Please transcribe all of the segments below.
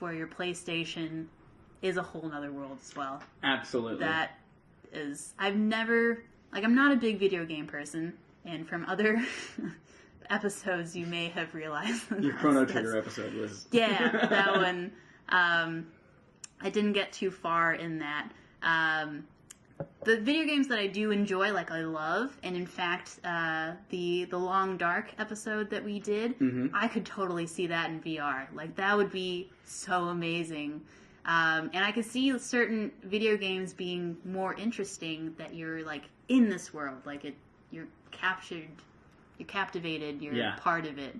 for your PlayStation is a whole nother world as well. Absolutely. That is, I'm not a big video game person, and from other episodes you may have realized. Your Chrono Trigger episode was... Yeah, that one. I didn't get too far in that. The video games that I do enjoy, like I love, and in fact, the Long Dark episode that we did, I could totally see that in VR. Like, that would be so amazing. And I could see certain video games being more interesting that you're, like, in this world. Like, you're captured, you're captivated, you're part of it.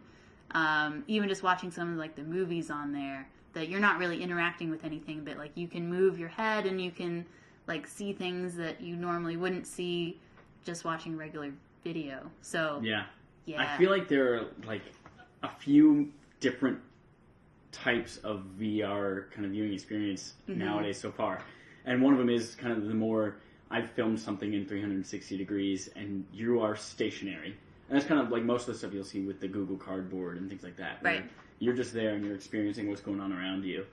Even just watching some of, like, the movies on there, that you're not really interacting with anything, but, like, you can move your head and you can, like, see things that you normally wouldn't see just watching regular video. So, yeah. I feel like there are, like, a few different types of VR kind of viewing experience nowadays so far. And one of them is kind of the more, I've filmed something in 360 degrees and you are stationary. And that's kind of like most of the stuff you'll see with the Google Cardboard and things like that. Right. You're just there and you're experiencing what's going on around you.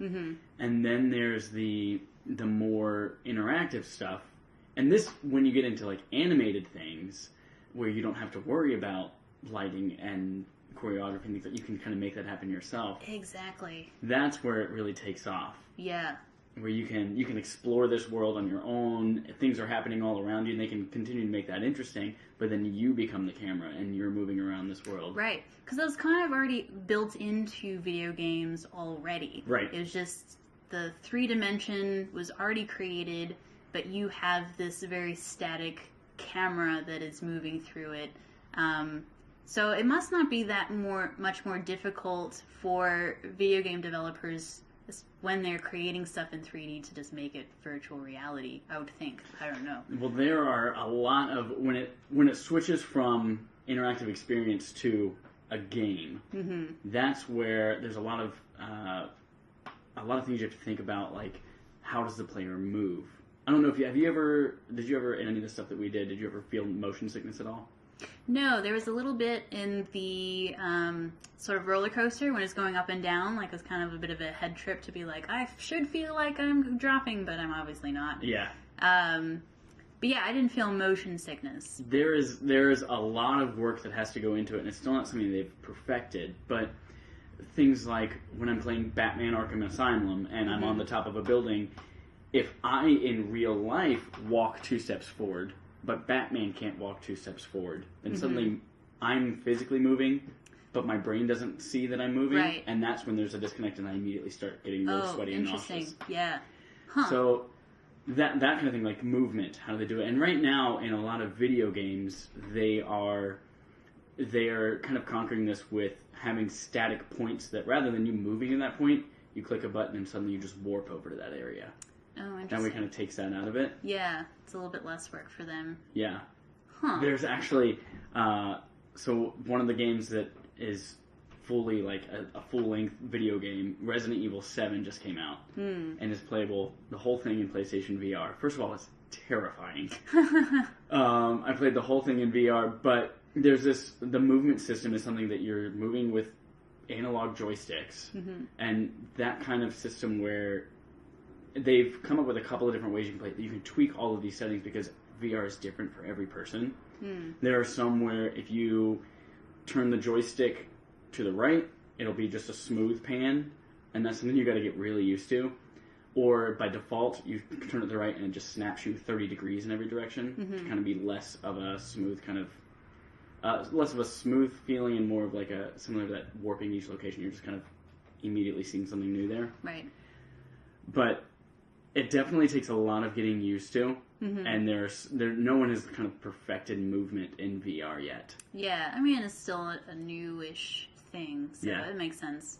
And then there's the more interactive stuff. And this, when you get into like animated things, where you don't have to worry about lighting and choreography and things, that you can kind of make that happen yourself. Exactly. That's where it really takes off. Yeah. Where you can explore this world on your own. Things are happening all around you, and they can continue to make that interesting. But then you become the camera, and you're moving around this world. Right, because that was kind of already built into video games already. Right. It was just the 3D was already created, but you have this very static camera that is moving through it. So it must not be that much more difficult for video game developers when they're creating stuff in 3D to just make it virtual reality, I would think. I don't know. Well, there are a lot of, when it switches from interactive experience to a game, that's where there's a lot of things you have to think about, like, how does the player move? I don't know if did you ever, in any of the stuff that we did you ever feel motion sickness at all? No, there was a little bit in the sort of roller coaster when it's going up and down. Like, it was kind of a bit of a head trip to be like, I should feel like I'm dropping, but I'm obviously not. Yeah. But yeah, I didn't feel motion sickness. There is a lot of work that has to go into it, and it's still not something they've perfected. But things like when I'm playing Batman Arkham Asylum and I'm on the top of a building, if I in real life walk 2 steps forward, but Batman can't walk 2 steps forward, then suddenly I'm physically moving, but my brain doesn't see that I'm moving, right. And that's when there's a disconnect, and I immediately start getting real sweaty and nauseous. Interesting. Yeah. Huh. So that kind of thing, like movement, how do they do it? And right now, in a lot of video games, they are kind of conquering this with having static points that rather than you moving in that point, you click a button and suddenly you just warp over to that area. Oh, interesting. That way kind of takes that out of it. Yeah, it's a little bit less work for them. Yeah. Huh. There's actually, so one of the games that is fully like a full-length video game, Resident Evil 7 just came out and is playable, the whole thing in PlayStation VR. First of all, it's terrifying. I played the whole thing in VR, but there's the movement system is something that you're moving with analog joysticks, and that kind of system where they've come up with a couple of different ways you can play it. You can tweak all of these settings because VR is different for every person. There are some where if you turn the joystick to the right, it'll be just a smooth pan, and that's something you got to get really used to. Or by default, you turn it to the right and it just snaps you 30 degrees in every direction to kind of be less of a smooth kind of, less of a smooth feeling and more of like similar to that warping each location. You're just kind of immediately seeing something new there. Right. But it definitely takes a lot of getting used to, and no one has kind of perfected movement in VR yet. Yeah, I mean, it's still a newish thing, so it makes sense.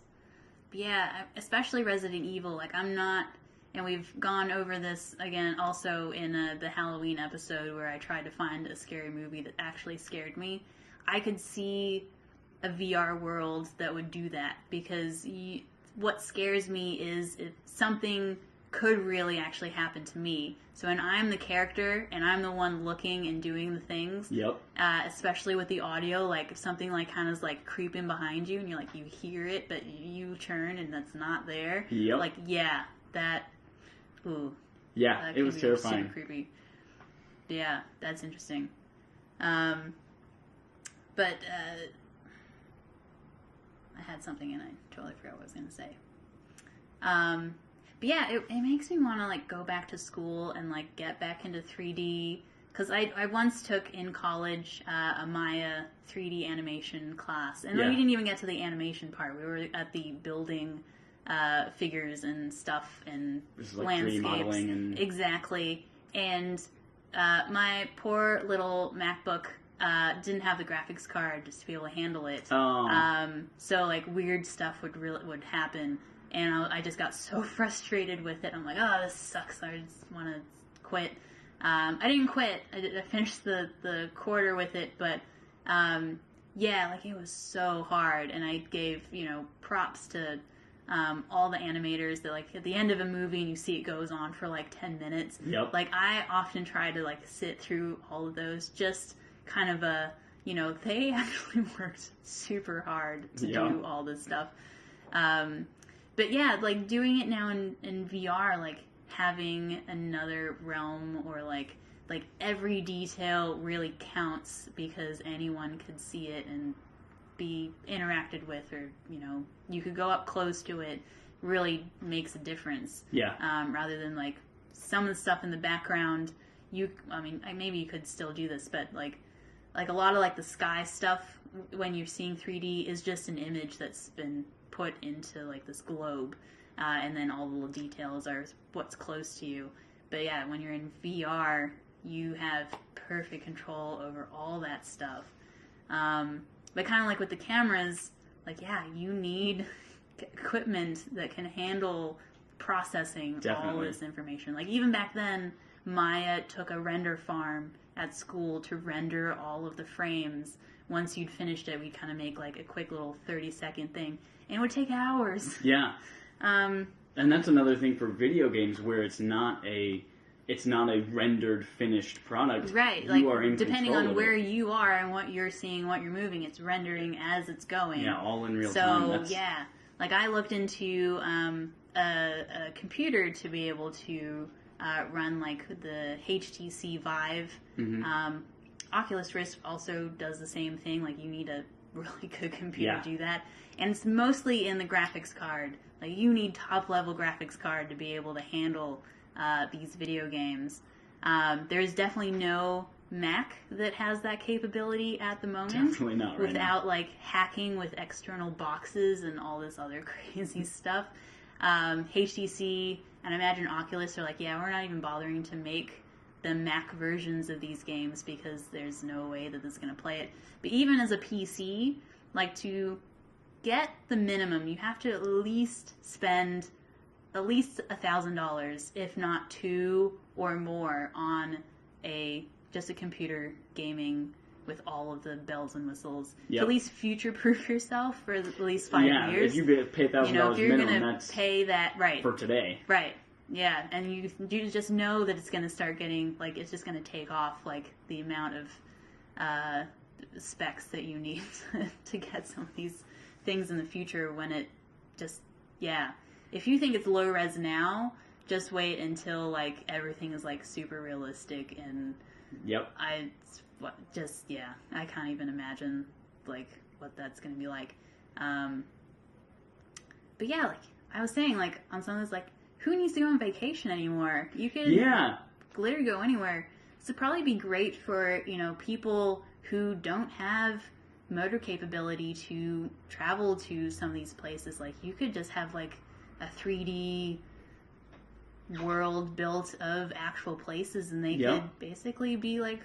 But yeah, especially Resident Evil, like I'm not, and we've gone over this again also in the Halloween episode where I tried to find a scary movie that actually scared me. I could see a VR world that would do that, because what scares me is if something could really actually happen to me. So when I'm the character and I'm the one looking and doing the things, especially with the audio, like if something like kind of is like creeping behind you and you're like, you hear it, but you turn and that's not there. Like, yeah, that, ooh. Yeah, that it was terrifying. Super creepy. Yeah, that's interesting. But I had something and I totally forgot what I was going to say. But yeah, it makes me want to like go back to school and like get back into 3D, because I once took in college a Maya 3D animation class, and we didn't even get to the animation part. We were at the building figures and stuff and like landscapes. 3D modeling and... Exactly. And my poor little MacBook didn't have the graphics card just to be able to handle it. So like weird stuff would happen. And I just got so frustrated with it. I'm like, oh, this sucks. I just want to quit. I didn't quit. I finished the quarter with it, but yeah, like it was so hard. And I gave, props to all the animators that like at the end of a movie and you see it goes on for like 10 minutes. Yep. Like I often try to like sit through all of those, just kind of they actually worked super hard to do all this stuff. But yeah, like doing it now in VR, like having another realm or like every detail really counts because anyone could see it and be interacted with, or you could go up close to it, really makes a difference. Yeah. Rather than like some of the stuff in the background, maybe you could still do this, but like a lot of like the sky stuff when you're seeing 3D is just an image that's been put into like this globe, and then all the little details are what's close to you. But yeah, when you're in VR, you have perfect control over all that stuff. But kind of like with the cameras, like you need equipment that can handle processing all this information. Like even back then, Maya took a render farm at school to render all of the frames. Once you'd finished it, we'd kind of make like a quick little 30-second thing. And it would take hours. Yeah. And that's another thing for video games where it's not a rendered finished product. Right. You like are in depending on where it. you are and what you're seeing, what you're moving, it's rendering as it's going. Yeah, all in real time. So yeah. Like I looked into a computer to be able to run like the HTC Vive. Mm-hmm. Oculus Rift also does the same thing. Like you need a really good computer to do that. And it's mostly in the graphics card. Like you need top level graphics card to be able to handle these video games. There's definitely no Mac that has that capability at the moment. Definitely not right without like hacking with external boxes and all this other crazy stuff. HTC and I imagine Oculus are like, we're not even bothering to make the Mac versions of these games because there's no way that this is going to play it. But even as a PC, like to get the minimum, you have to at least spend at least $1,000, if not $2,000 or more, on just a computer gaming with all of the bells and whistles. To at least future-proof yourself for at least 5 years. If you pay $1,000 if you're minimum, gonna that's pay that for today. Right. Yeah, and you just know that it's going to start getting, like, it's just going to take off, like, the amount of specs that you need to get some of these things in the future when it just, If you think it's low res now, just wait until, like, everything is, like, super realistic and... Yep. I can't even imagine, like, what that's going to be like. But yeah, like, I was saying, like, on some of this, like, who needs to go on vacation anymore? You could literally go anywhere. This would probably be great for, people who don't have motor capability to travel to some of these places. Like, you could just have, like, a 3D world built of actual places, and they could basically be, like,